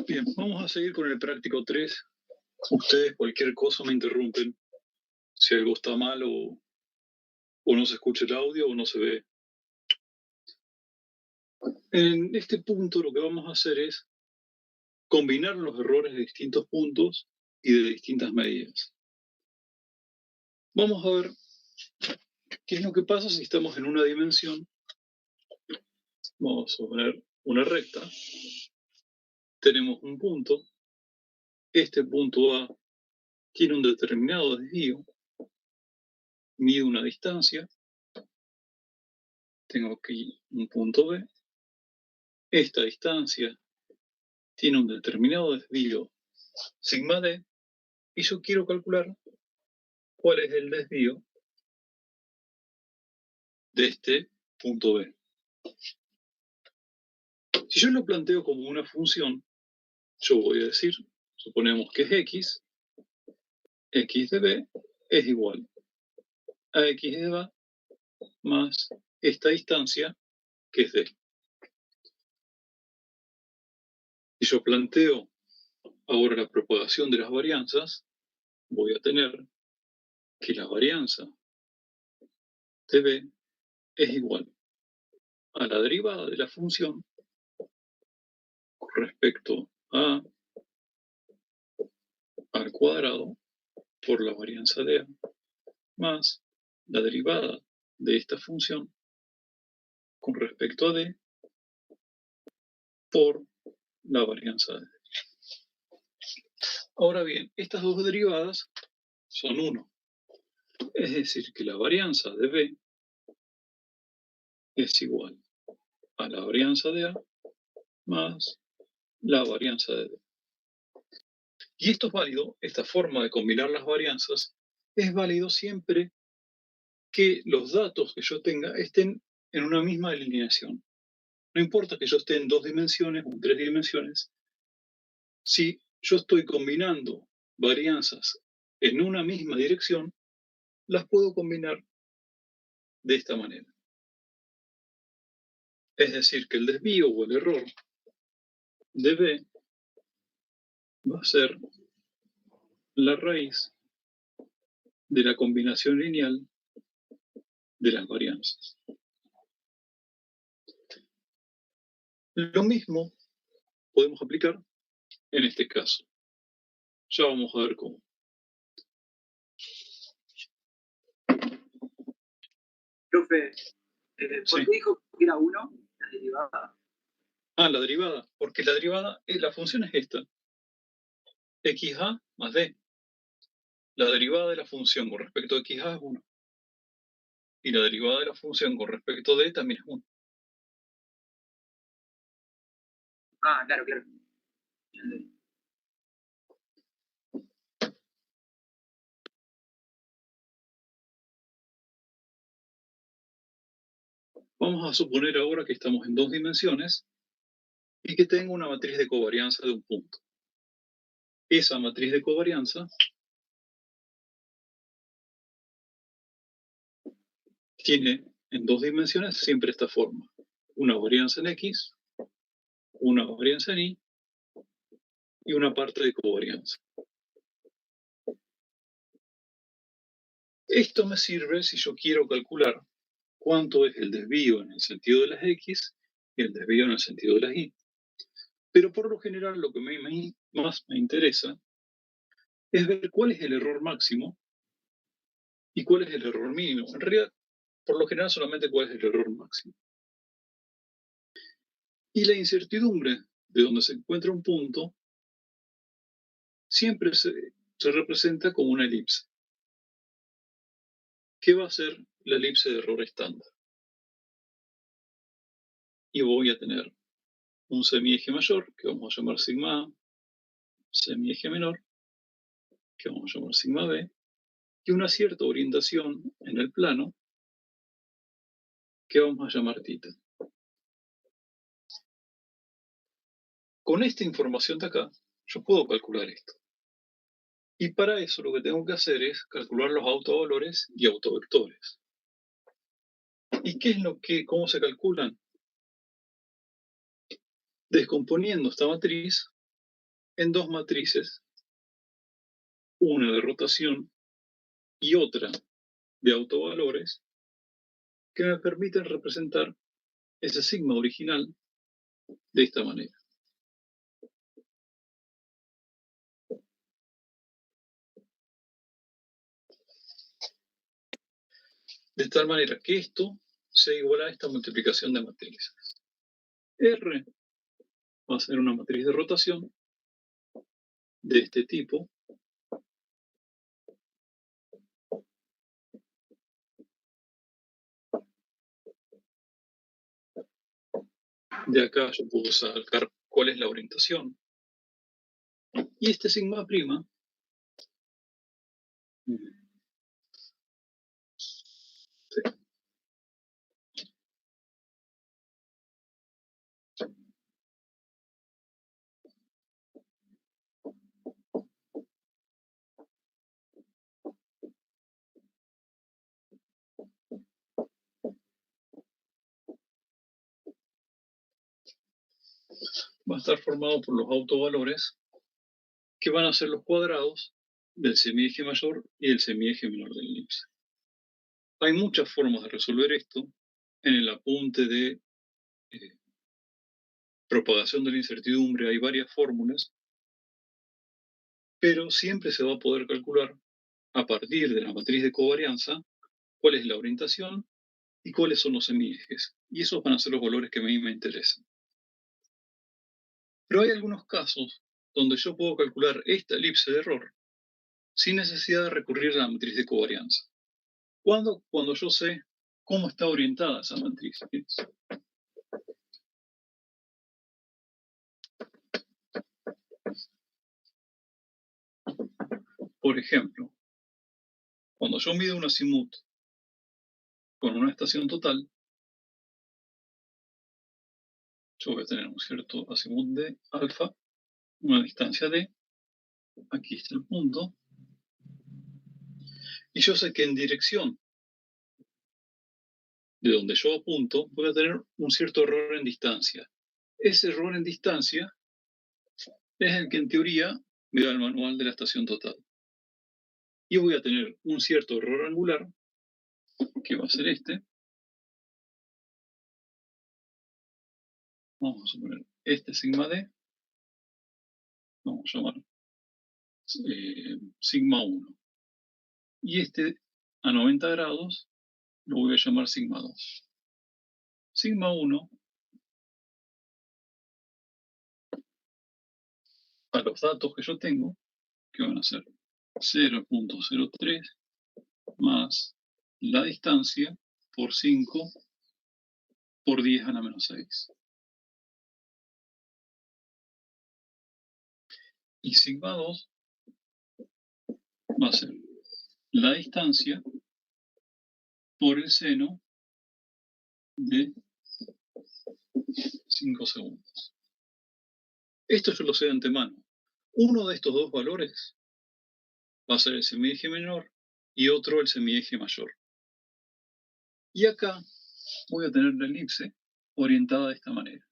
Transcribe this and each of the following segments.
Bien, vamos a seguir con el práctico 3. Ustedes cualquier cosa me interrumpen. Si algo está mal o no se escucha el audio o no se ve. En este punto lo que vamos a hacer es combinar los errores de distintos puntos y de distintas medidas. Vamos a ver qué es lo que pasa si estamos en una dimensión. Vamos a poner una recta. Tenemos un punto. Este punto A tiene un determinado desvío. Mide una distancia. Tengo aquí un punto B. Esta distancia tiene un determinado desvío sigma d, y yo quiero calcular cuál es el desvío de este punto B. Si yo lo planteo como una función, yo voy a decir, suponemos que es x de b es igual a x de a más esta distancia que es d. Si yo planteo ahora la propagación de las varianzas, voy a tener que la varianza de b es igual a la derivada de la función con respecto a al cuadrado por la varianza de a más la derivada de esta función con respecto a d por la varianza de d. Ahora bien, estas dos derivadas son 1. Es decir, que la varianza de b es igual a la varianza de a más la varianza de d. Y esto es válido, esta forma de combinar las varianzas, es válido siempre que los datos que yo tenga estén en una misma alineación. No importa que yo esté en 2 dimensiones o en 3 dimensiones, si yo estoy combinando varianzas en una misma dirección, las puedo combinar de esta manera. Es decir, que el desvío o el error de b va a ser la raíz de la combinación lineal de las varianzas. Lo mismo podemos aplicar en este caso. Ya vamos a ver cómo. Profe, ¿por qué dijo que era 1 la derivada? La derivada. Porque la derivada, la función es esta. XA más D. La derivada de la función con respecto a XA es 1. Y la derivada de la función con respecto a D también es 1. Claro. Vamos a suponer ahora que estamos en 2 dimensiones y que tengo una matriz de covarianza de un punto. Esa matriz de covarianza tiene en 2 dimensiones siempre esta forma. Una varianza en X, una varianza en Y y una parte de covarianza. Esto me sirve si yo quiero calcular cuánto es el desvío en el sentido de las X y el desvío en el sentido de las Y. Pero por lo general lo que más me interesa es ver cuál es el error máximo y cuál es el error mínimo. En realidad, por lo general solamente cuál es el error máximo. Y la incertidumbre de donde se encuentra un punto siempre se representa como una elipse. ¿Qué va a ser la elipse de error estándar? Y voy a tener un semieje mayor, que vamos a llamar sigma A, semieje menor, que vamos a llamar sigma B, y una cierta orientación en el plano, que vamos a llamar θ. Con esta información de acá, yo puedo calcular esto. Y para eso lo que tengo que hacer es calcular los autovalores y autovectores. ¿Y qué es cómo se calculan? Descomponiendo esta matriz en dos matrices, una de rotación y otra de autovalores, que me permiten representar ese sigma original de esta manera. De tal manera que esto se iguala a esta multiplicación de matrices. R va a ser una matriz de rotación de este tipo. De acá yo puedo sacar cuál es la orientación. Y este sigma prima sí, va a estar formado por los autovalores que van a ser los cuadrados del semieje mayor y del semieje menor del elipse. Hay muchas formas de resolver esto. En el apunte de propagación de la incertidumbre hay varias fórmulas, pero siempre se va a poder calcular a partir de la matriz de covarianza cuál es la orientación y cuáles son los semiejes. Y esos van a ser los valores que a mí me interesan. Pero hay algunos casos donde yo puedo calcular esta elipse de error sin necesidad de recurrir a la matriz de covarianza. ¿Cuándo? Cuando yo sé cómo está orientada esa matriz. Por ejemplo, cuando yo mido un azimut con una estación total, yo voy a tener un cierto azimut de alfa, una distancia d, aquí está el punto, y yo sé que en dirección de donde yo apunto voy a tener un cierto error en distancia. Ese error en distancia es el que en teoría me da el manual de la estación total. Y voy a tener un cierto error angular, que va a ser este. Vamos a suponer este sigma d, vamos a llamar sigma 1. Y este a 90 grados lo voy a llamar sigma 2. Sigma 1, a los datos que yo tengo, que van a ser 0.03 más la distancia por 5 por 10 a la menos 6. Y sigma 2 va a ser la distancia por el seno de 5 segundos. Esto yo lo sé de antemano. Uno de estos dos valores va a ser el semieje menor y otro el semieje mayor. Y acá voy a tener la elipse orientada de esta manera.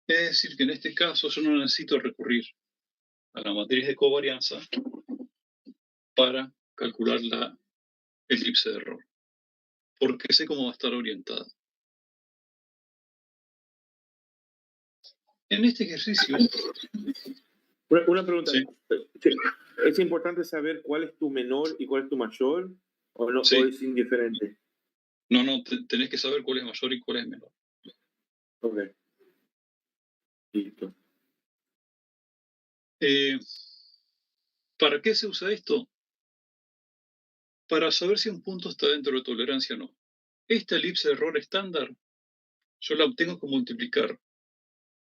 Es decir, que en este caso yo no necesito recurrir a la matriz de covarianza para calcular la elipse de error, porque sé cómo va a estar orientada. En este ejercicio... Una pregunta. Sí. ¿Es importante saber cuál es tu menor y cuál es tu mayor? ¿O no? Sí. ¿O es indiferente? No, tenés que saber cuál es mayor y cuál es menor. Ok. Listo. ¿Para qué se usa esto? Para saber si un punto está dentro de tolerancia o no. Esta elipse de error estándar, yo la obtengo con multiplicar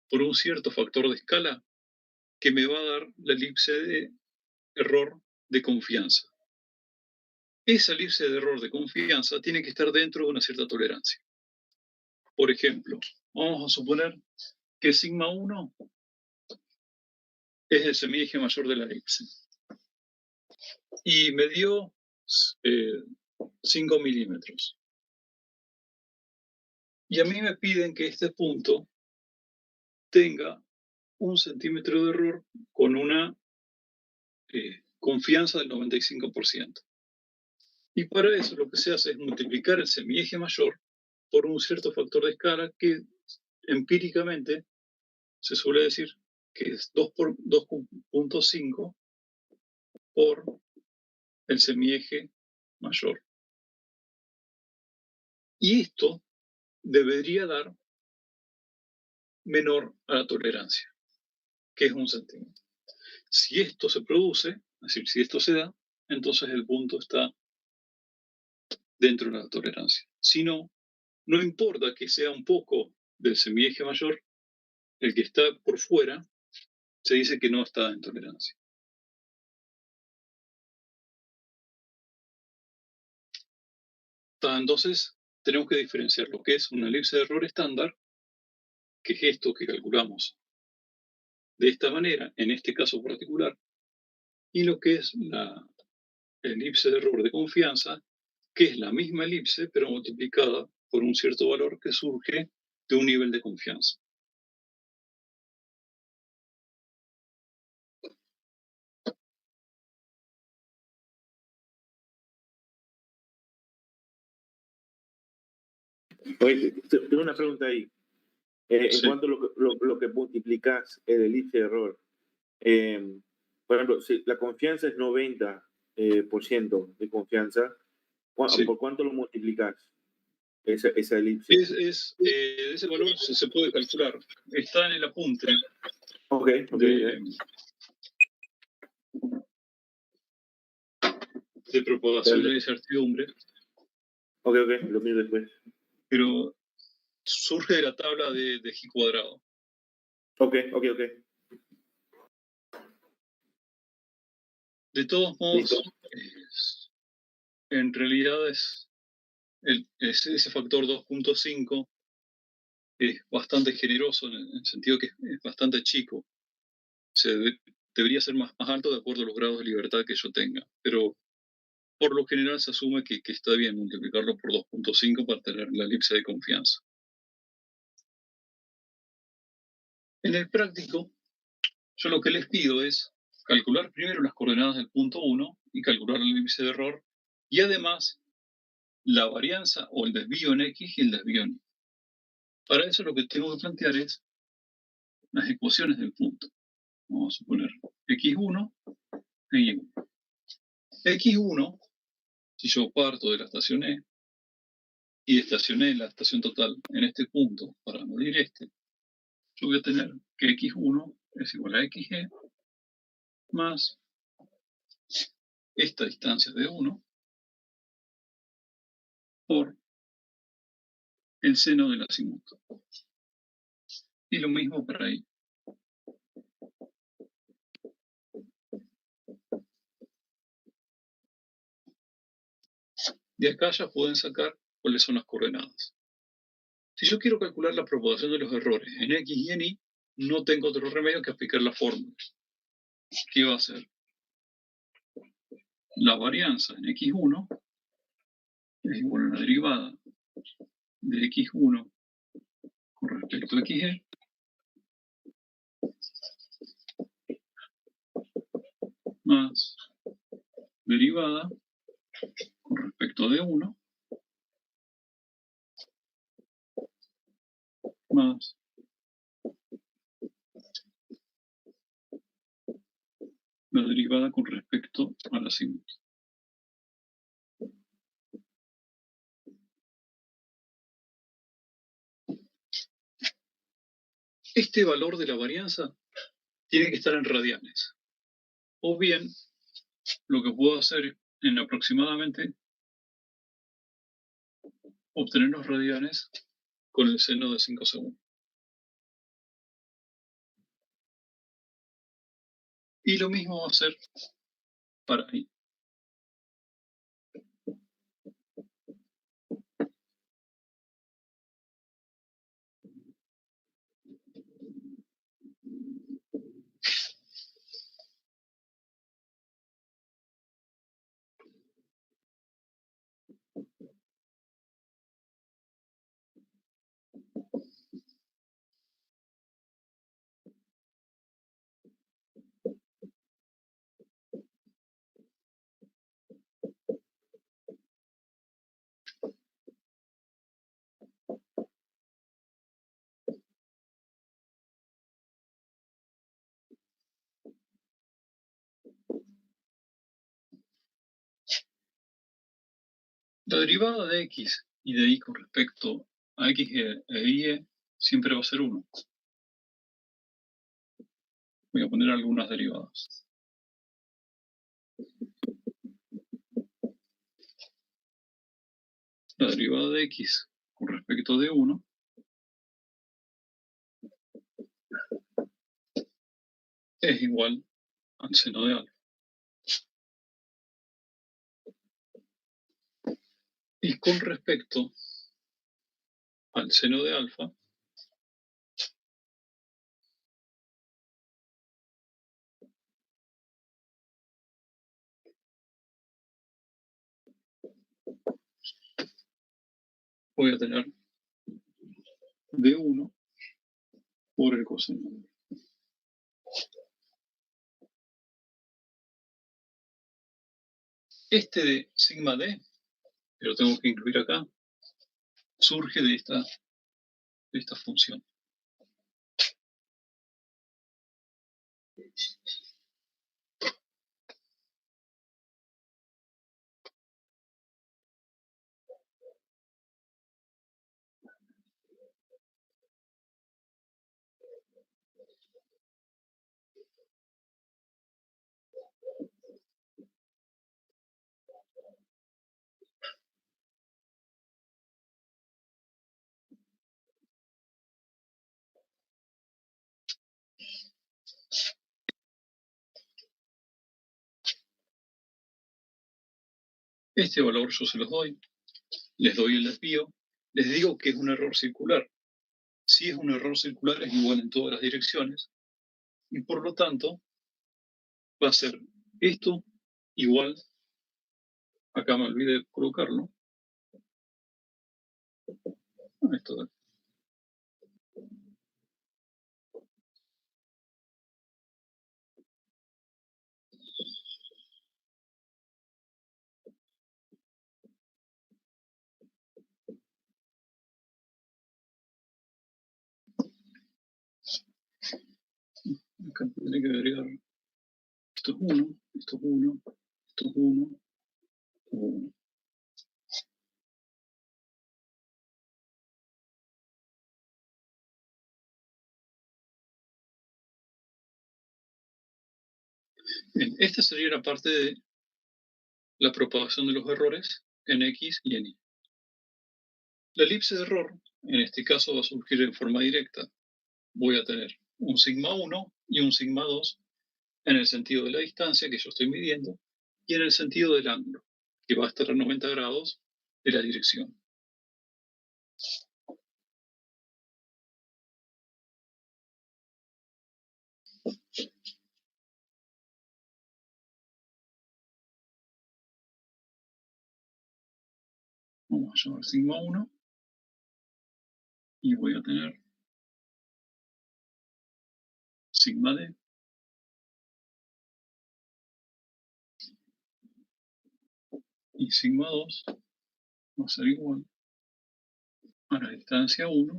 por un cierto factor de escala que me va a dar la elipse de error de confianza. Esa elipse de error de confianza tiene que estar dentro de una cierta tolerancia. Por ejemplo, vamos a suponer que sigma 1 es el semieje mayor de la elipse. y me dio 5 milímetros. Y a mí me piden que este punto tenga 1 centímetro de error con una confianza del 95%. Y para eso lo que se hace es multiplicar el semieje mayor por un cierto factor de escala que empíricamente se suele decir que es 2 por 2.5 por el semieje mayor. Y esto debería dar menor a la tolerancia, que es 1 centímetro. Si esto se produce, es decir, si esto se da, entonces el punto está dentro de la tolerancia. Si no, no importa que sea un poco del semieje mayor, el que está por fuera se dice que no está en tolerancia. Entonces, tenemos que diferenciar lo que es una elipse de error estándar, que es esto que calculamos de esta manera, en este caso particular, y lo que es la elipse de error de confianza, que es la misma elipse, pero multiplicada por un cierto valor que surge de un nivel de confianza. Oye, tengo una pregunta ahí. En Sí. cuanto a lo que multiplicas el elipse de error, por ejemplo, si la confianza es 90% de confianza, Sí. ¿por cuánto lo multiplicas esa elipse? Ese valor se puede calcular. Está en el apunte de propagación de incertidumbre. Ok, lo miro después. Pero surge de la tabla de G cuadrado. Ok. De todos modos, en realidad ese factor 2.5 es bastante generoso en el sentido que es bastante chico. Debería ser más alto de acuerdo a los grados de libertad que yo tenga. Pero por lo general se asume que está bien multiplicarlo por 2.5 para tener la elipse de confianza. En el práctico, yo lo que les pido es calcular primero las coordenadas del punto 1 y calcular la elipse de error, y además la varianza o el desvío en X y el desvío en Y. Para eso lo que tengo que plantear es las ecuaciones del punto. Vamos a suponer X1 e Y1. X1, si yo parto de la estación E y estacioné la estación total en este punto para medir yo voy a tener que X1 es igual a XE más esta distancia de 1 por el seno del azimuto. Y lo mismo para ahí. De acá ya pueden sacar cuáles son las coordenadas. Si yo quiero calcular la propagación de los errores en X y en Y, no tengo otro remedio que aplicar la fórmula. ¿Qué va a ser? La varianza en X1 es igual a la derivada de X1 con respecto a XE más derivada con respecto de 1 más la derivada con respecto al azimuto. Este valor de la varianza tiene que estar en radianes. O bien, lo que puedo hacer en aproximadamente obtener los radianes con el seno de 5 segundos. Y lo mismo va a ser para ahí. La derivada de x y de y con respecto a x e y siempre va a ser 1. Voy a poner algunas derivadas. La derivada de x con respecto de 1 es igual al seno de alfa. Y con respecto al seno de alfa, voy a tener de 1 por el coseno. Este de sigma d, que lo tengo que incluir acá, surge de esta función. Este valor yo se los doy, les doy el desvío, les digo que es un error circular. Si es un error circular es igual en todas las direcciones y por lo tanto va a ser esto igual, acá me olvidé de colocarlo, esto de aquí. Acá tendré que agregar, esto es 1, esto es 1, esto es 1, esto es 1. Bien, esta sería la parte de la propagación de los errores en X y en Y. La elipse de error, en este caso, va a surgir en forma directa. Voy a tener un sigma 1 y un sigma 2 en el sentido de la distancia que yo estoy midiendo y en el sentido del ángulo, que va a estar a 90 grados de la dirección. Vamos a llamar sigma 1 y voy a tener sigma d y sigma 2 va a ser igual a la distancia 1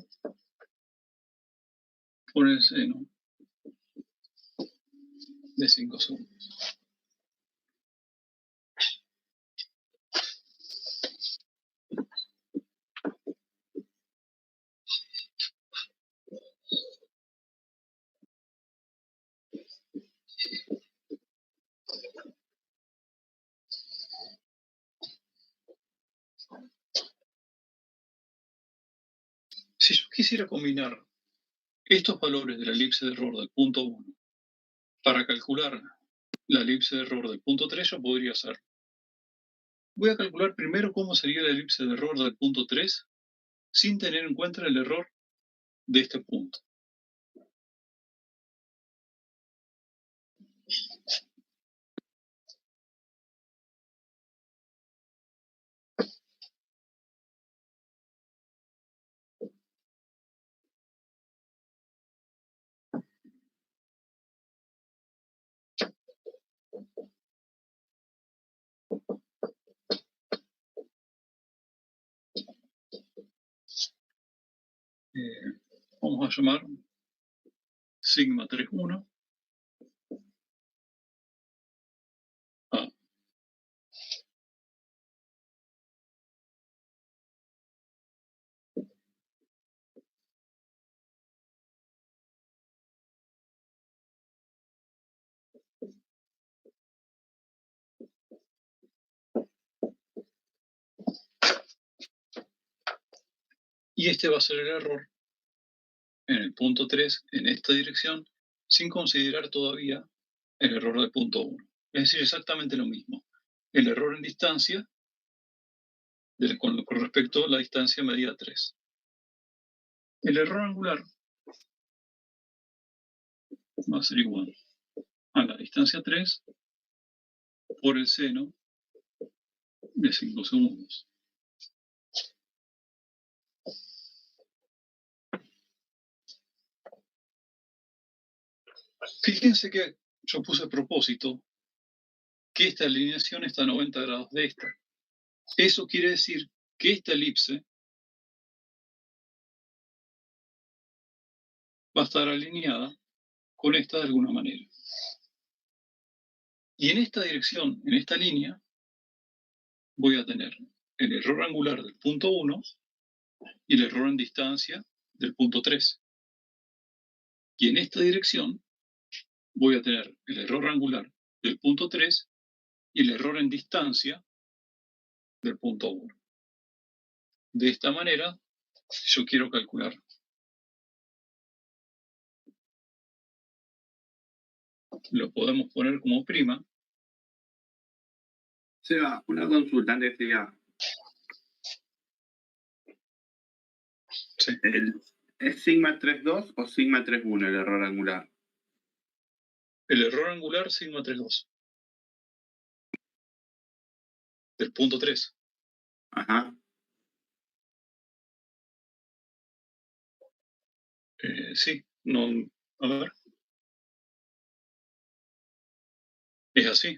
por el seno de 5 segundos. Si yo quisiera combinar estos valores de la elipse de error del punto 1 para calcular la elipse de error del punto 3, yo podría hacerlo. Voy a calcular primero cómo sería la elipse de error del punto 3 sin tener en cuenta el error de este punto. Vamos a llamar sigma 3,1 a Y este va a ser el error en el punto 3, en esta dirección, sin considerar todavía el error del punto 1. Es decir, exactamente lo mismo. El error en distancia con respecto a la distancia medida 3. El error angular va a ser igual a la distancia 3 por el seno de 5 segundos. Fíjense que yo puse a propósito que esta alineación está a 90 grados de esta. Eso quiere decir que esta elipse va a estar alineada con esta de alguna manera. Y en esta dirección, en esta línea, voy a tener el error angular del punto 1 y el error en distancia del punto 3. Y en esta dirección voy a tener el error angular del punto 3 y el error en distancia del punto 1. De esta manera, yo quiero calcular lo podemos poner como prima. Seba, una consulta antes de ya. Sí. ¿Es sigma 3.2 o sigma 3.1 el error angular? El error angular sigma 3.2 del punto 3. Ajá. Sí, no, a ver. Es así.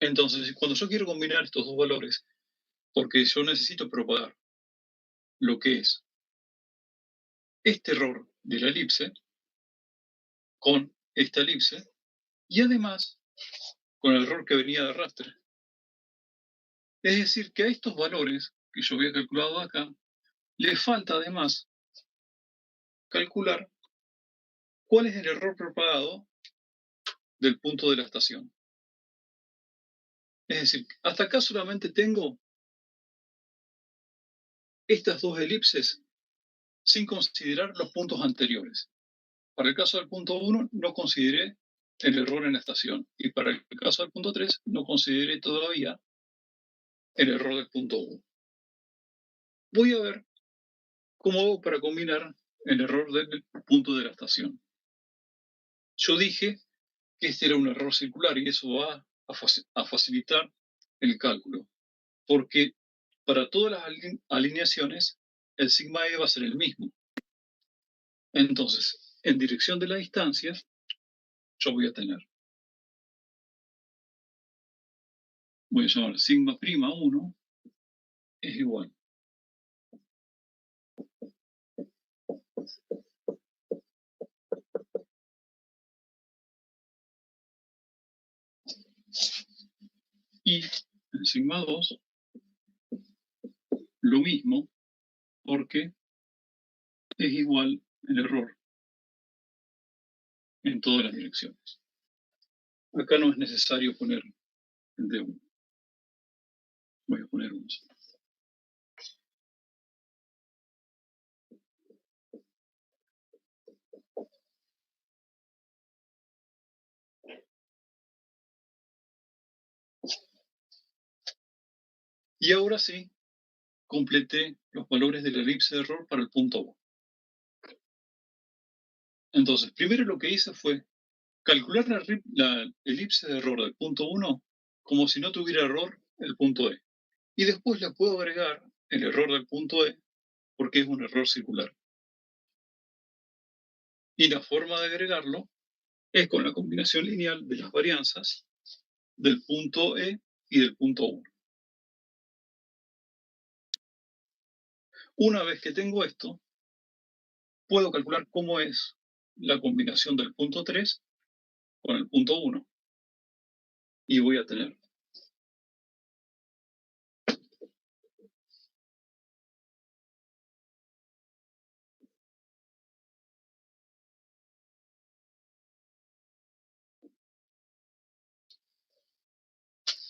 Entonces, cuando yo quiero combinar estos dos valores, porque yo necesito propagar lo que es este error de la elipse con esta elipse y además con el error que venía de arrastre. Es decir, que a estos valores que yo había calculado acá, le falta además calcular cuál es el error propagado del punto de la estación. Es decir, hasta acá solamente tengo estas dos elipses sin considerar los puntos anteriores. Para el caso del punto 1 no consideré el error en la estación y para el caso del punto 3 no consideré todavía el error del punto 1. Voy a ver cómo hago para combinar el error del punto de la estación. Yo dije que este era un error circular y eso va a facilitar el cálculo, porque para todas las alineaciones el sigma e va a ser el mismo. Entonces, en dirección de la distancia, yo voy a llamar sigma prima 1 es igual y en sigma 2 lo mismo, porque es igual el error en todas las direcciones. Acá no es necesario poner el de 1. Voy a poner 1. Y ahora sí, completé los valores de la elipse de error para el punto 1. Entonces, primero lo que hice fue calcular la elipse de error del punto 1 como si no tuviera error el punto E. Y después le puedo agregar el error del punto E porque es un error circular. Y la forma de agregarlo es con la combinación lineal de las varianzas del punto E y del punto 1. Una vez que tengo esto, puedo calcular cómo es la combinación del punto 3 con el punto 1. Y voy a tener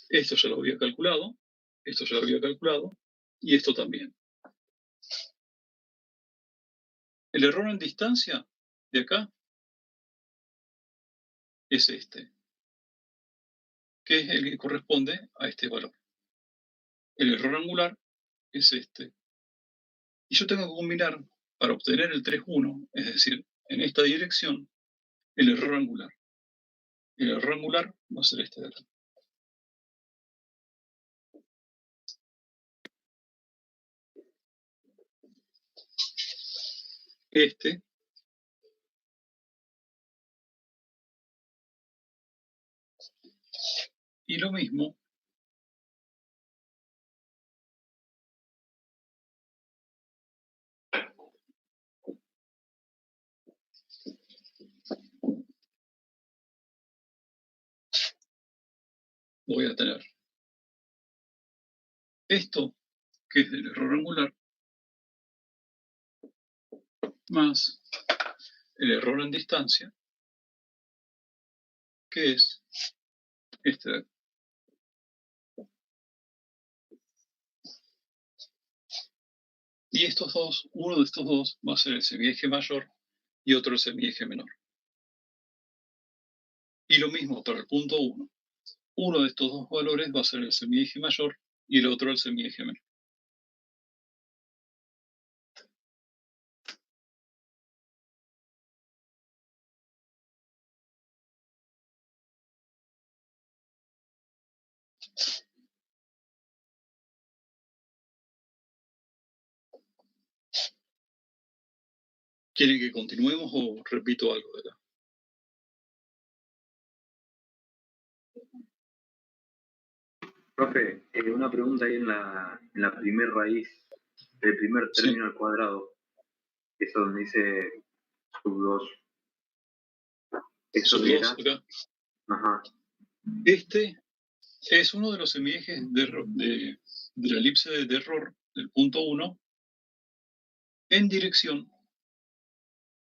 Esto ya lo había calculado, esto ya lo había calculado, y esto también. El error en distancia de acá es este, que es el que corresponde a este valor. El error angular es este. Y yo tengo que combinar para obtener el 3,1, es decir, en esta dirección, el error angular. El error angular va a ser este de acá. Este y lo mismo voy a tener. Esto, que es del error angular, más el error en distancia, que es este de acá. Y estos dos, uno de estos dos va a ser el semieje mayor y otro el semieje menor. Y lo mismo para el punto 1. Uno de estos dos valores va a ser el semieje mayor y el otro el semieje menor. ¿Quieren que continuemos o repito algo de acá? Profe, una pregunta ahí en la primer raíz, el primer término al cuadrado, eso donde dice sub 2. ¿Eso Sub qué 2 era? acá. Ajá. Este es uno de los semiejes de la elipse de error del punto 1 en dirección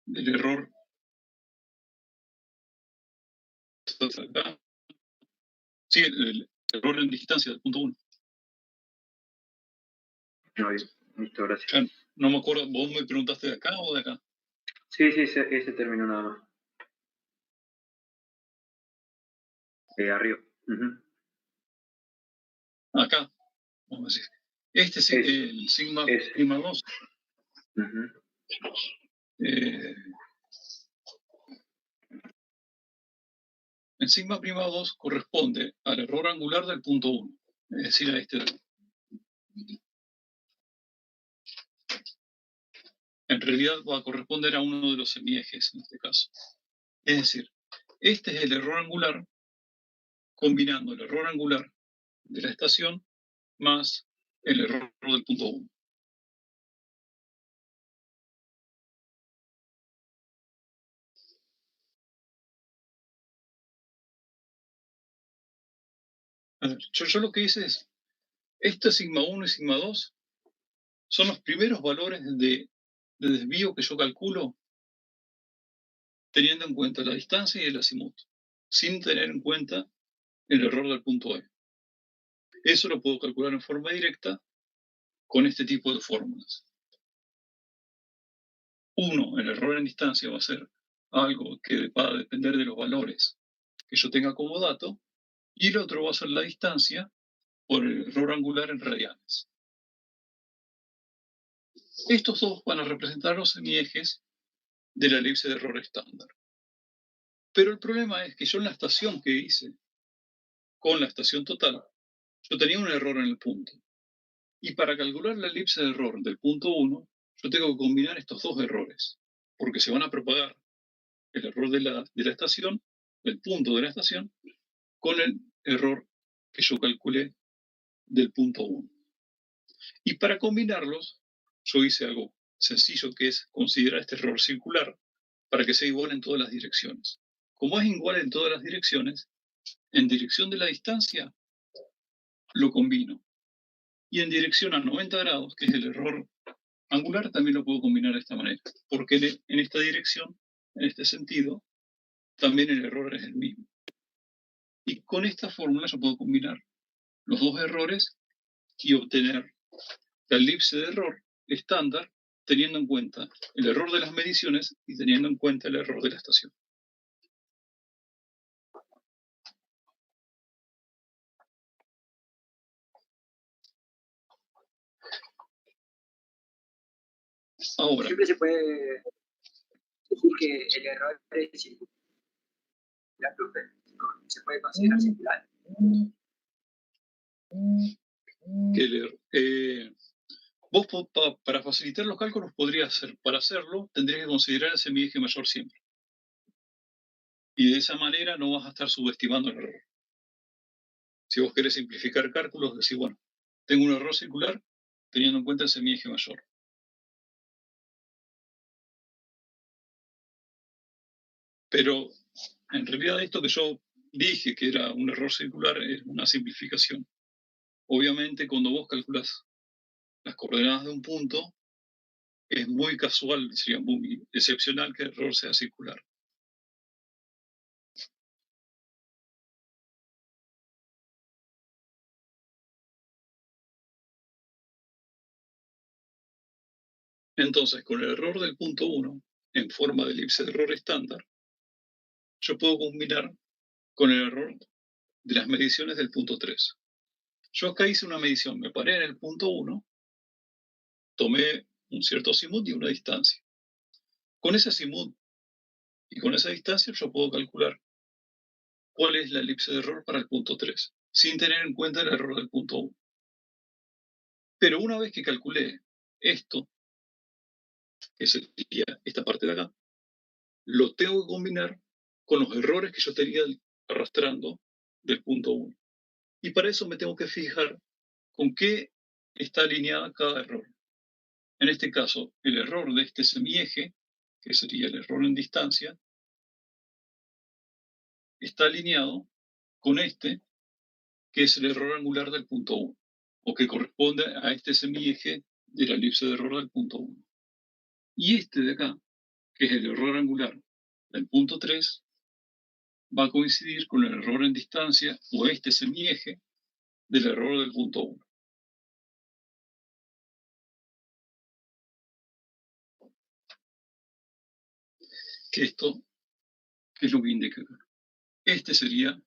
del error acá. Sí, el error en distancia del punto 1. No, bien. Listo, gracias. Ya, no me acuerdo, ¿vos me preguntaste de acá o de acá? Sí, ese término nada más. Arriba. Acá, vamos a decir. Este es el sigma prima 2. El sigma prima 2 corresponde al error angular del punto 1, es decir, a este de acá. En realidad va a corresponder a uno de los semiejes en este caso. Es decir, este es el error angular combinando el error angular de la estación más el error del punto 1. Yo lo que hice es, este sigma 1 y sigma 2 son los primeros valores de desvío que yo calculo teniendo en cuenta la distancia y el azimut, sin tener en cuenta el error del punto E. Eso lo puedo calcular en forma directa con este tipo de fórmulas. Uno, el error en distancia va a ser algo que va a depender de los valores que yo tenga como dato, y el otro va a ser la distancia por el error angular en radianes. Estos dos van a representar los semiejes de la elipse de error estándar. Pero el problema es que yo en la estación que hice, con la estación total, yo tenía un error en el punto. Y para calcular la elipse de error del punto 1, yo tengo que combinar estos dos errores, porque se van a propagar el error de la estación, el punto de la estación, con el error que yo calculé del punto 1. Y para combinarlos, yo hice algo sencillo, que es considerar este error circular para que sea igual en todas las direcciones. Como es igual en todas las direcciones, en dirección de la distancia, lo combino. Y en dirección a 90 grados, que es el error angular, también lo puedo combinar de esta manera. Porque en esta dirección, en este sentido, también el error es el mismo. Y con esta fórmula yo puedo combinar los dos errores y obtener la elipse de error estándar teniendo en cuenta el error de las mediciones y teniendo en cuenta el error de la estación. Ahora, siempre se puede decir que el error es circular, profe, se puede considerar circular. Vos para facilitar los cálculos podrías hacer, para hacerlo tendrías que considerar el semieje mayor siempre. Y de esa manera no vas a estar subestimando el error. Si vos querés simplificar cálculos, decís, bueno, tengo un error circular teniendo en cuenta el semieje mayor. Pero en realidad esto que yo dije que era un error circular es una simplificación. Obviamente cuando vos calculás las coordenadas de un punto, es muy casual, sería muy excepcional que el error sea circular. Entonces, con el error del punto 1, en forma de elipse de error estándar, yo puedo combinar con el error de las mediciones del punto 3. Yo acá hice una medición, me paré en el punto 1, tomé un cierto azimut y una distancia. Con ese azimut y con esa distancia yo puedo calcular cuál es la elipse de error para el punto 3, sin tener en cuenta el error del punto 1. Pero una vez que calculé esto, que sería esta parte de acá, lo tengo que combinar con los errores que yo tenía arrastrando del punto 1. Y para eso me tengo que fijar con qué está alineada cada error. En este caso, el error de este semieje, que sería el error en distancia, está alineado con este, que es el error angular del punto 1, o que corresponde a este semieje de la elipse de error del punto 1. Y este de acá, que es el error angular del punto 3, va a coincidir con el error en distancia, o este semieje del error del punto 1. Que esto es lo que indica acá. Este sería,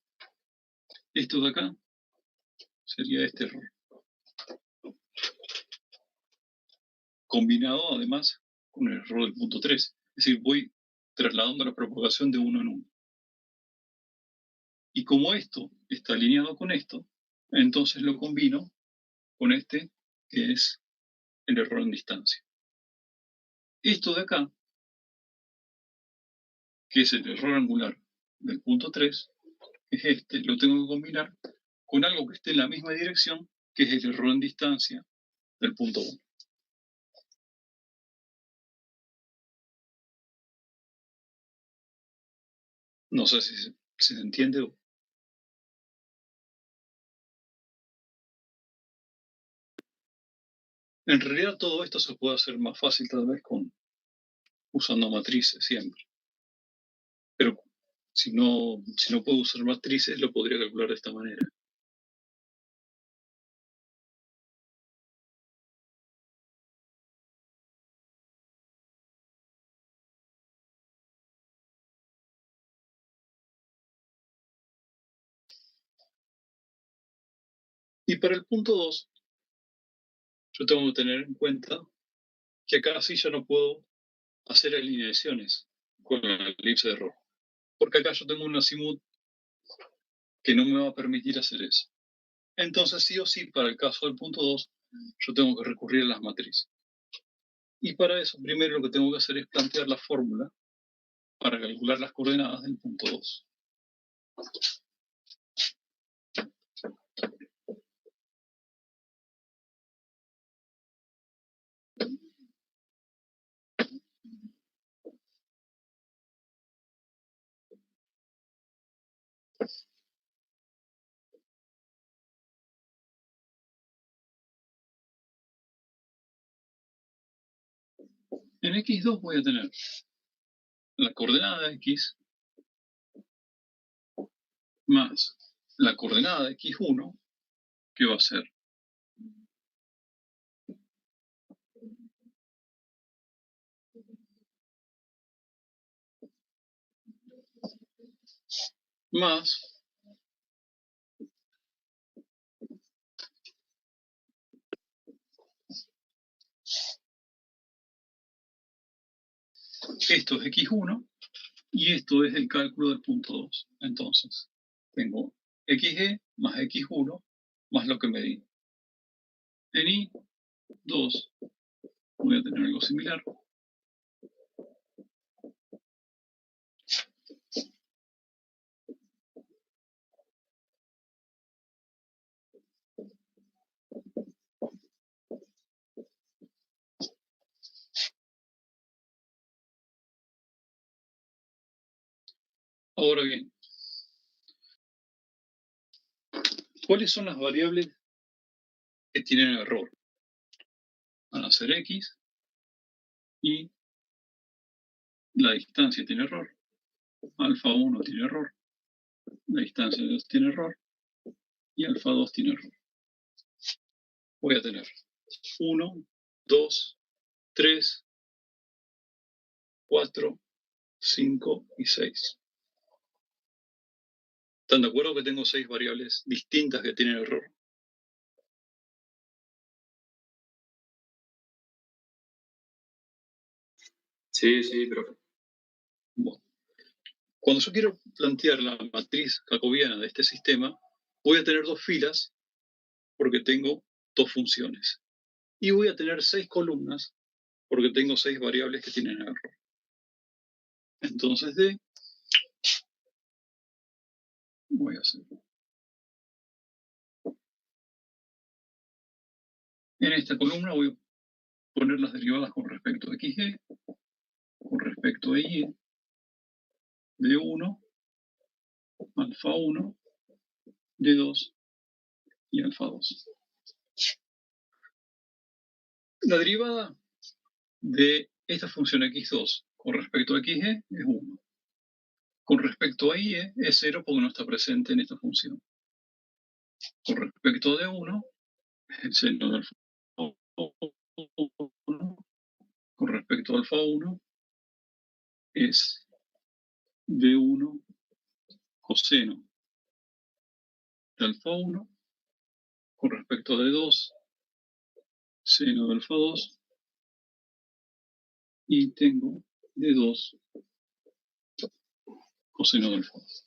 esto de acá, sería este error. Combinado además con el error del punto 3. Es decir, voy trasladando la propagación de uno en uno. Y como esto está alineado con esto, entonces lo combino con este, que es el error en distancia. Esto de acá, que es el error angular del punto 3, es este, lo tengo que combinar con algo que esté en la misma dirección, que es el error en distancia del punto 1. No sé si se entiende o... En realidad todo esto se puede hacer más fácil tal vez usando matrices siempre. Pero si no puedo usar matrices, lo podría calcular de esta manera. Y para el punto 2, yo tengo que tener en cuenta que acá sí ya no puedo hacer alineaciones con la elipse de error. Porque acá yo tengo un azimut que no me va a permitir hacer eso. Entonces, sí o sí, para el caso del punto 2, yo tengo que recurrir a las matrices. Y para eso, primero lo que tengo que hacer es plantear la fórmula para calcular las coordenadas del punto 2. En x2 voy a tener la coordenada de x más la coordenada de x1 que va a ser más esto es x1 y esto es el cálculo del punto 2. Entonces, tengo xg más x1 más lo que medí. En y2 voy a tener algo similar. Ahora bien, ¿cuáles son las variables que tienen error? Van a ser x y la distancia tiene error, alfa 1 tiene error, la distancia 2 tiene error y alfa 2 tiene error. Voy a tener 1, 2, 3, 4, 5 y 6. ¿Están de acuerdo que tengo 6 variables distintas que tienen error? Sí, profe. Bueno. Cuando yo quiero plantear la matriz jacobiana de este sistema, voy a tener 2 filas porque tengo 2 funciones. Y voy a tener 6 columnas porque tengo 6 variables que tienen error. Entonces voy a hacer. En esta columna voy a poner las derivadas con respecto a xg, con respecto a y, d1, alfa 1, d2 y alfa 2. La derivada de esta función x2 con respecto a xg es 1. Con respecto a y es 0 porque no está presente en esta función. Con respecto a d1 es el seno de alfa 1. Con respecto a alfa 1 es d1 coseno de alfa 1. Con respecto a d2, seno de alfa 2. Y tengo d2 coseno de alfa 2.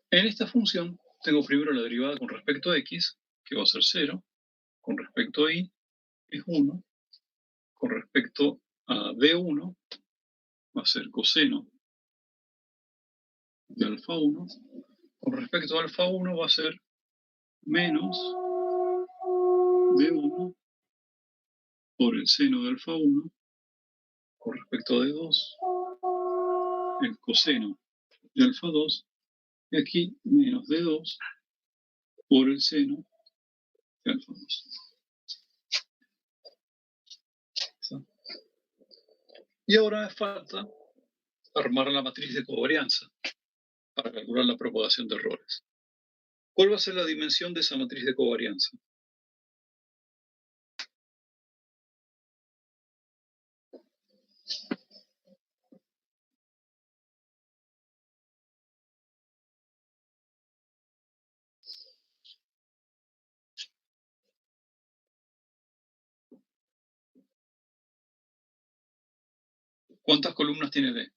En esta función tengo primero la derivada con respecto a x, que va a ser 0. Con respecto a y es 1. Con respecto a d1 va a ser coseno de alfa 1. Con respecto a alfa 1 va a ser menos d1 por el seno de alfa 1. Con respecto a d2, el coseno de alfa 2. Y aquí menos d2 por el seno de alfa 2. Y ahora falta armar la matriz de covarianza para calcular la propagación de errores. ¿Cuál va a ser la dimensión de esa matriz de covarianza? ¿Cuántas columnas tiene D?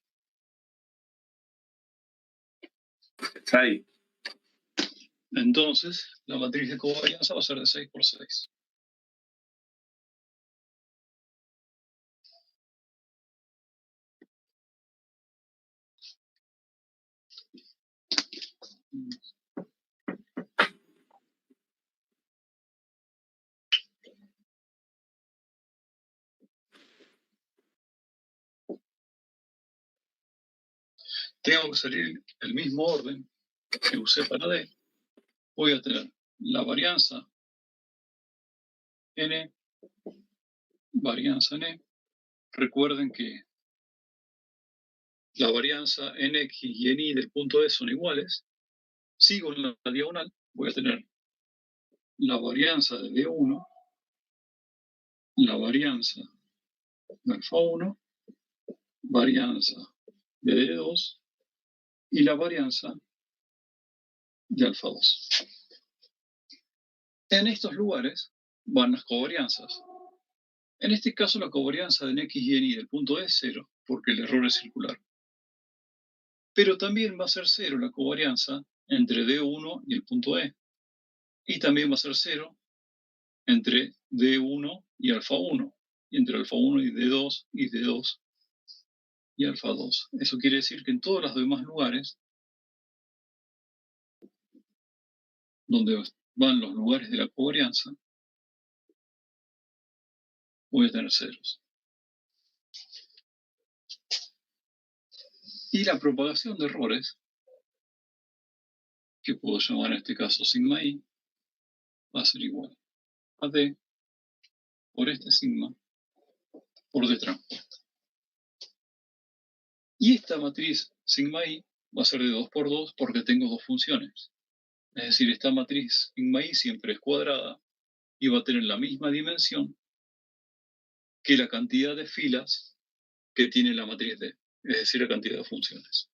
6. Entonces, la matriz de covarianza va a ser de 6 por 6. Tengo que salir el mismo orden que usé para D. Voy a tener la varianza N, varianza N. Recuerden que la varianza en X y en Y del punto E son iguales, sigo en la diagonal, voy a tener la varianza de D1, la varianza de alfa 1, varianza de D2 y la varianza de alfa 2. En estos lugares van las covarianzas. En este caso la covarianza en X y en Y del punto E es 0, porque el error es circular. Pero también va a ser 0 la covarianza entre D1 y el punto E. Y también va a ser 0 entre D1 y alfa 1, y entre alfa 1 y D2 y alfa 2. Eso quiere decir que en todos los demás lugares, donde van los lugares de la covarianza, voy a tener ceros. Y la propagación de errores, que puedo llamar en este caso sigma i, va a ser igual a d por este sigma por d transpuesta. Y esta matriz sigma i va a ser de 2 por 2 porque tengo dos funciones. Es decir, esta matriz sigma i siempre es cuadrada y va a tener la misma dimensión que la cantidad de filas que tiene la matriz D, es decir, la cantidad de funciones.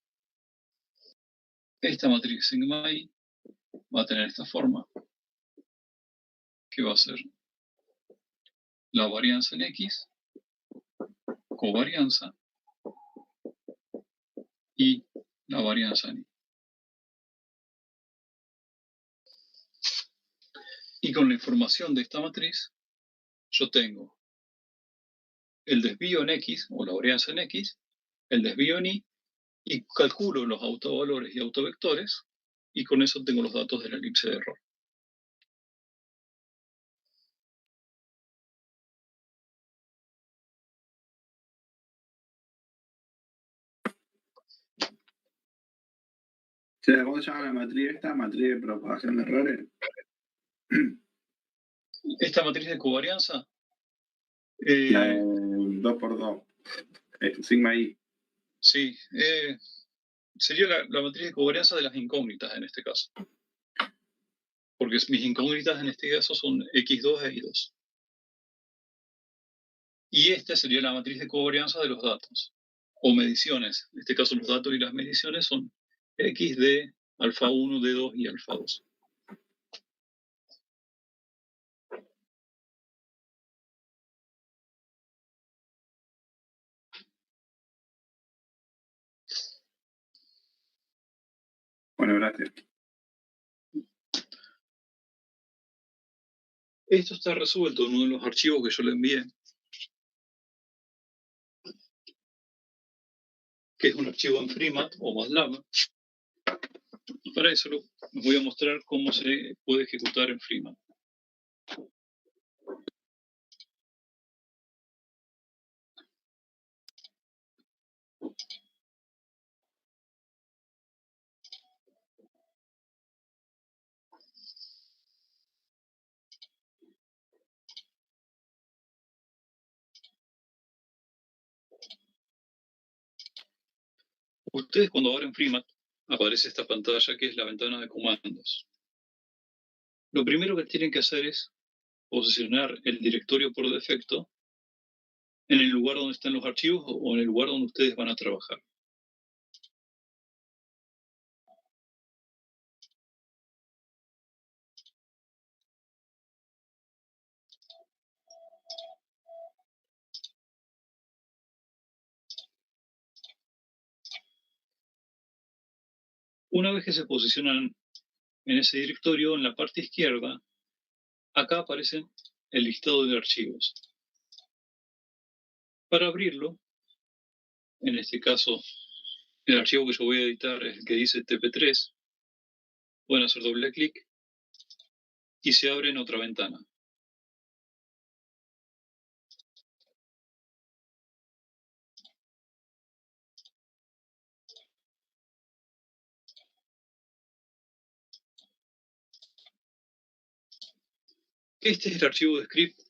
Esta matriz sigma i va a tener esta forma, que va a ser la varianza en X, covarianza, y la varianza en Y. Y con la información de esta matriz, yo tengo el desvío en X, o la varianza en X, el desvío en y calculo los autovalores y autovectores, y con eso tengo los datos de la elipse de error. ¿Cómo se llama la matriz esta? ¿Matriz de propagación de errores? Esta matriz de covarianza, La de 2 por 2. Sigma i. sí, sería la matriz de covarianza de las incógnitas en este caso. Porque mis incógnitas en este caso son X2 e Y2. Y esta sería la matriz de covarianza de los datos, o mediciones. En este caso los datos y las mediciones son X de alfa 1, D2 y alfa 2. Bueno, gracias. Esto está resuelto en uno de los archivos que yo le envié, que es un archivo en Freemat o MATLAB. Para eso les voy a mostrar cómo se puede ejecutar en Freemat. Ustedes cuando abren Freemat, aparece esta pantalla que es la ventana de comandos. Lo primero que tienen que hacer es posicionar el directorio por defecto en el lugar donde están los archivos o en el lugar donde ustedes van a trabajar. Una vez que se posicionan en ese directorio, en la parte izquierda, acá aparece el listado de archivos. Para abrirlo, en este caso, el archivo que yo voy a editar es el que dice TP3. Pueden hacer doble clic y se abre en otra ventana. Este es el archivo de script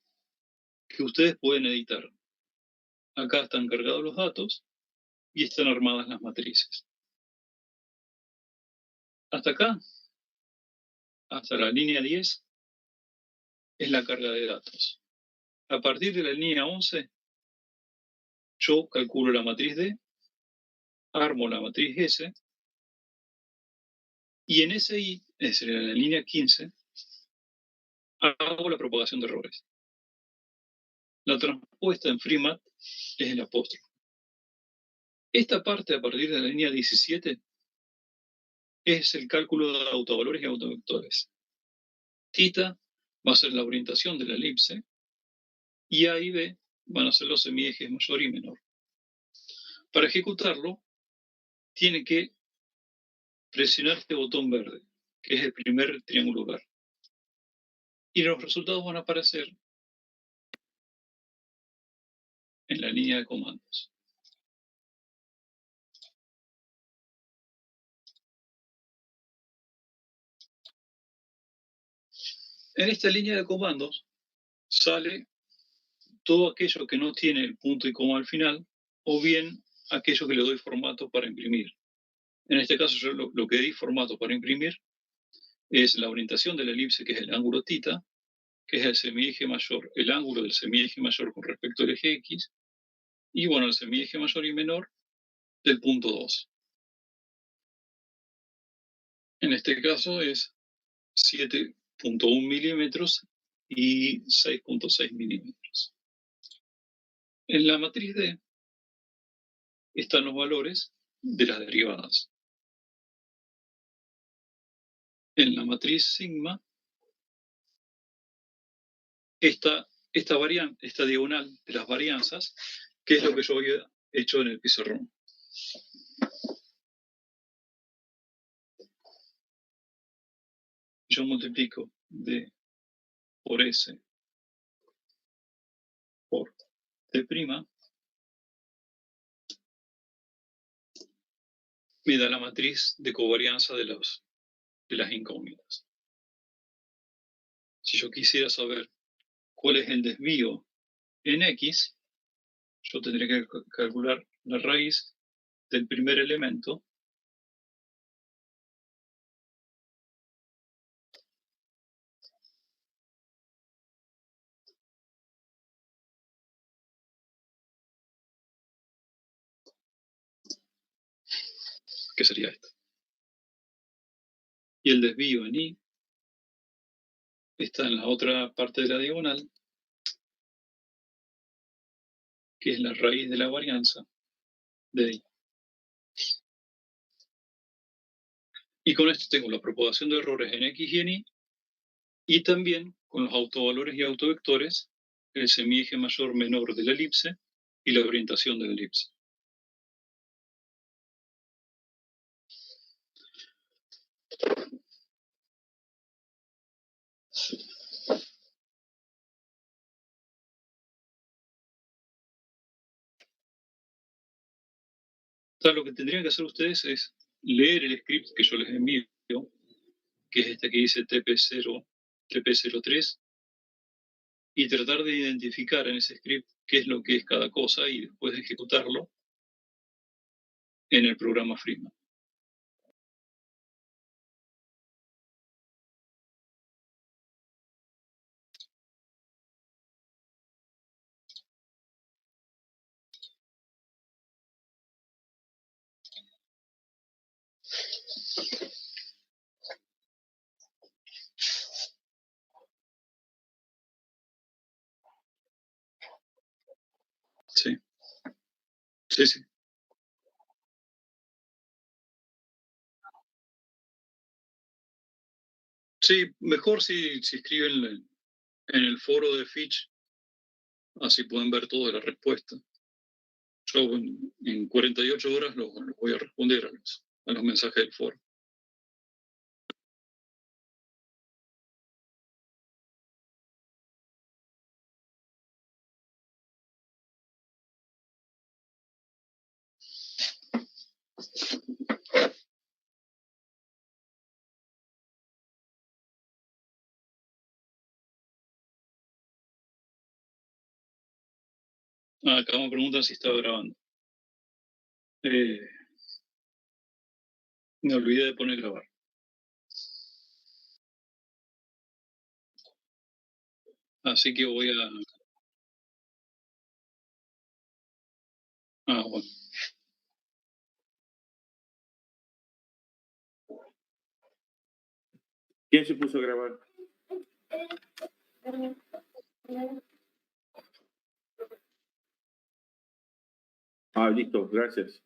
que ustedes pueden editar. Acá están cargados los datos y están armadas las matrices. Hasta acá, hasta la línea 10, es la carga de datos. A partir de la línea 11, yo calculo la matriz D, armo la matriz S, y en SI, es decir, en la línea 15, hago la propagación de errores. La transpuesta en FreeMat es el apóstrofe. Esta parte, a partir de la línea 17, es el cálculo de autovalores y autovectores. Theta va a ser la orientación de la elipse, y A y B van a ser los semiejes mayor y menor. Para ejecutarlo, tiene que presionar este botón verde, que es el primer triangular. Y los resultados van a aparecer en la línea de comandos. En esta línea de comandos sale todo aquello que no tiene el punto y coma al final, o bien aquello que le doy formato para imprimir. En este caso yo lo que di formato para imprimir es la orientación de la elipse, que es el ángulo θ, que es el semieje mayor, el ángulo del semieje mayor con respecto al eje X, y bueno, el semieje mayor y menor del punto 2. En este caso es 7.1 milímetros y 6.6 milímetros. En la matriz D están los valores de las derivadas. En la matriz sigma, esta diagonal de las varianzas, que es lo que yo había hecho en el pizarrón. Yo multiplico D por S por D', me da la matriz de covarianza de las incógnitas. Si yo quisiera saber cuál es el desvío en X, yo tendría que calcular la raíz del primer elemento que sería esto. Y el desvío en Y está en la otra parte de la diagonal, que es la raíz de la varianza de Y. Y con esto tengo la propagación de errores en X y en Y, y también con los autovalores y autovectores, el semieje mayor menor de la elipse y la orientación de la elipse. Entonces, lo que tendrían que hacer ustedes es leer el script que yo les envío, que es este que dice TP03, y tratar de identificar en ese script qué es lo que es cada cosa y después de ejecutarlo en el programa FreeMat. Sí, sí, sí. Sí, mejor si escriben en el foro de Fitch, así pueden ver toda la respuesta. Yo en 48 horas los voy a responder a los mensajes del foro. Acá me preguntan si estaba grabando. Me olvidé de poner grabar. Así que voy a... bueno. ¿Quién se puso a grabar? Listo, gracias.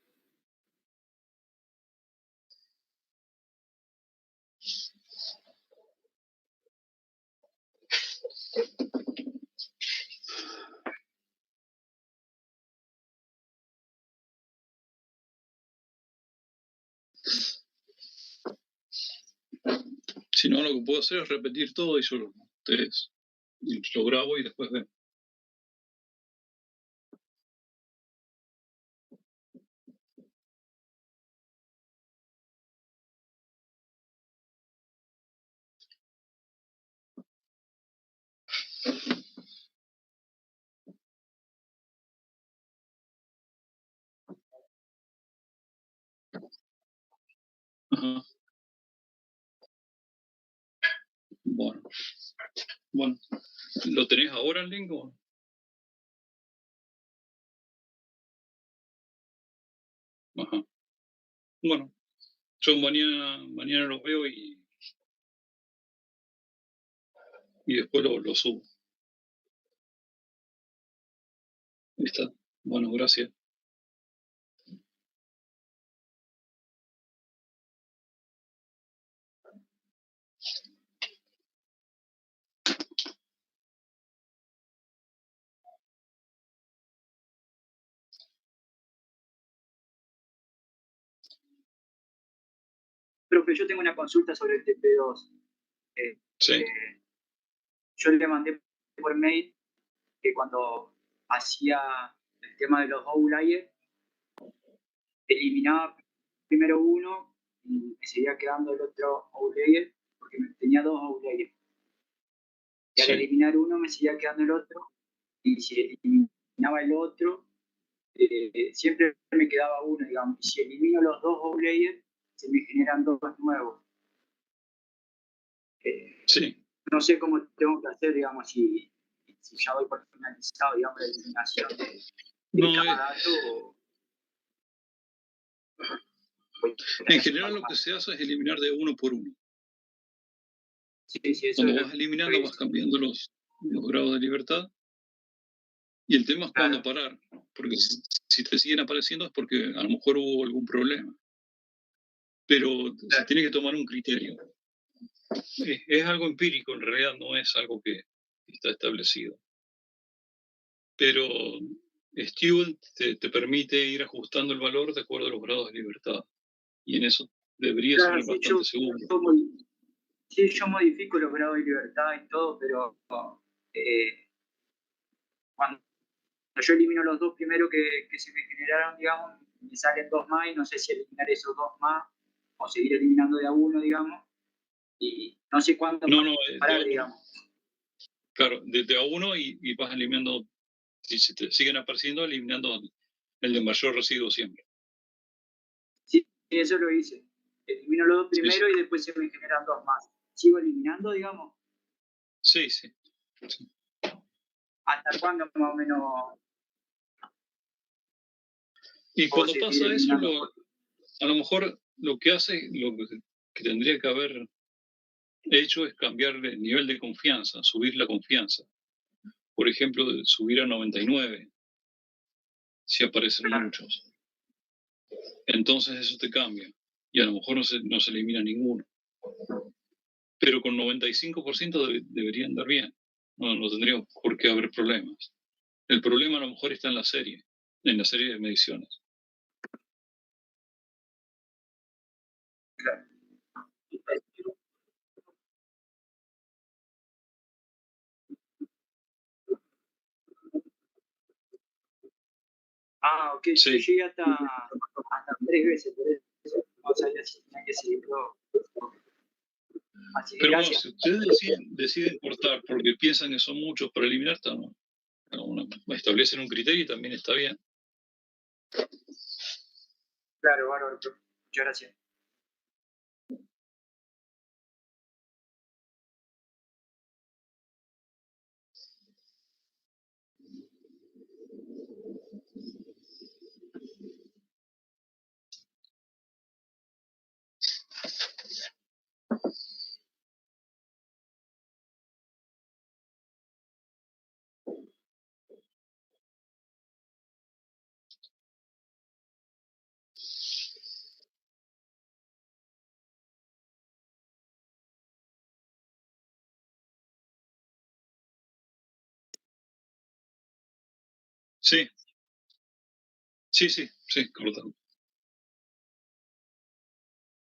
Si no, lo que puedo hacer es repetir todo y solo ustedes lo grabo y después ven. Ajá. Bueno, ¿lo tenés ahora el link o? Ajá. Bueno, yo mañana lo veo y después lo subo. Ahí está. Bueno, gracias. Profe, yo tengo una consulta sobre el TP2. Sí. Yo le mandé por mail que cuando hacía el tema de los outliers, eliminaba primero uno y me seguía quedando el otro outlier, porque tenía dos outliers. Y al eliminar uno me seguía quedando el otro, y si eliminaba el otro, siempre me quedaba uno, digamos. Y si elimino los dos outliers, se me generan dos nuevos. Sí. No sé cómo tengo que hacer, digamos, si ya doy por finalizado, digamos, la eliminación de cada dato. En general lo que se hace es eliminar de uno por uno. Sí, eso cuando vas eliminando vas cambiando los grados de libertad. Y el tema es cuándo parar, porque si te siguen apareciendo es porque a lo mejor hubo algún problema. Pero se tiene que tomar un criterio. Es algo empírico, en realidad no es algo que está establecido. Pero Stewart te permite ir ajustando el valor de acuerdo a los grados de libertad. Y en eso debería ser bastante seguro. Sí, yo modifico los grados de libertad y todo, pero cuando yo elimino los dos primeros que se me generaron, digamos, me salen dos más y no sé si eliminar esos dos más o seguir eliminando de a uno, digamos, y no sé cuánto parar, digamos. Claro, de a uno y vas eliminando, si se te siguen apareciendo, eliminando el de mayor residuo siempre. Sí, eso lo hice. Elimino los dos primero y después se me generan dos más. ¿Sigo eliminando, digamos? Sí. ¿Hasta cuándo más o menos? Y cuando pasa eso, a lo mejor lo que hace, lo que tendría que haber hecho es cambiar el nivel de confianza, subir la confianza. Por ejemplo, subir a 99, si aparecen muchos. Entonces eso te cambia. Y a lo mejor no se elimina ninguno. Pero con 95% debería andar bien. No tendría por qué haber problemas. El problema a lo mejor está en la serie de mediciones. Claro. Ok, sí. Yo llegué hasta 3 veces, por eso no sabía si tenía que seguirlo. Así que pero gracias. Bueno, si ustedes deciden cortar porque piensan que son muchos para eliminar, establecen un criterio y también está bien. Claro, bárbaro, profe. Muchas gracias. Sí, sí, cortamos.